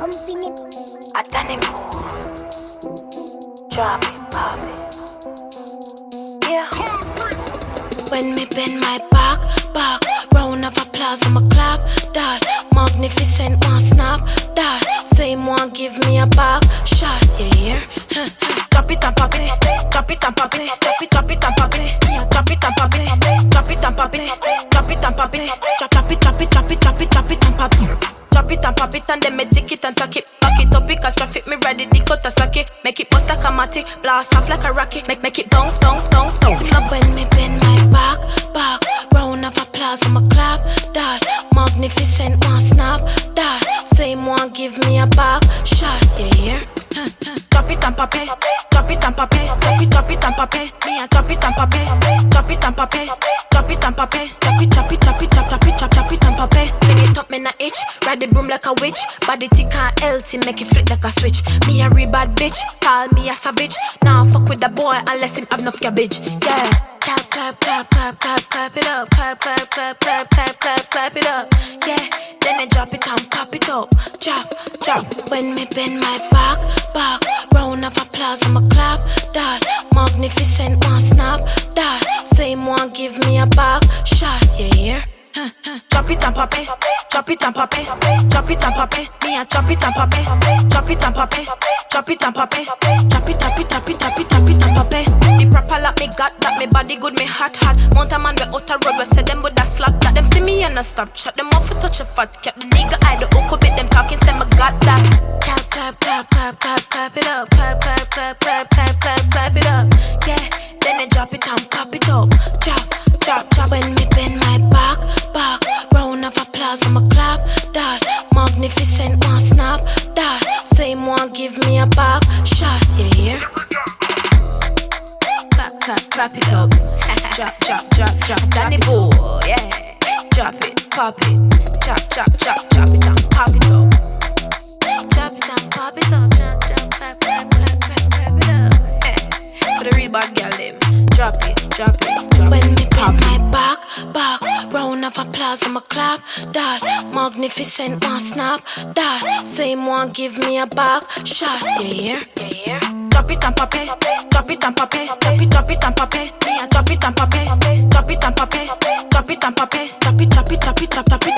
I done it move. Drop it, pop it. Yeah. When me bend my back, round of applause on my clap, that magnificent one snap, that same one give me a back shot, yeah. Drop it and pop it, drop it and pop it, drop it and pop it, drop it and pop it, drop it and pop it, drop it and pop it, drop it and pop it. Drop it and pop it and then me tick it and tack it. Back it up because traffic me ready, the cut a socket. Make it bust like a matic, blast off like a rocket. Make it bounce. Love when me bend my back, round of applause on my clap, that magnificent one snap, that same one give me a back shot, yeah. Drop it and pop it, drop it and pop it, drop it and pop it, me and drop it and pop it, drop it and pop it, drop it and pop it, drop it and pop it. Bring it up, me na itch, ride the broom like a witch, body thick and healthy, make it flip like a switch. Me a real bad bitch, call me a savage. Now fuck with the boy unless him have enough cabbage, yeah. Clap it up, clap it up, yeah. Then I drop it and pop it up, drop. When me bend my back, round of applause on my clap, that magnificent one snap, that same one give me a back shot, yeah. Drop it and pop it, drop it and pop it, drop it and pop it, me and drop it and pop it, drop it and pop it, drop it and pop it, drop it and pop it. The proper lap me got that me body good, me hot. Mount a man we out a road, we say them with a slap that. Them see me and a stop, shut them off for touch a fat. Kept the nigga eye the hook up it, them talking say me got that. Clap it up, clap it up, yeah. Then I drop it and pop it up, drop. When me bend my back, round of applause on my clap, that magnificent one snap, that same one give me a back shot, yeah. Clap it up, drop. Danny boy, yeah. Drop it, pop it, drop it and pop it up. Drop it and pop it up, clap it up. For the real bad girl them, drop it. When me bend my back, round of applause on my clap, that magnificent one snap, that same one give me a back shot, yeah. Drop it and pop it, drop it and pop it, drop it and pop it, me and drop it and pop it, drop it and pop it, drop it and pop it, drop it and pop it.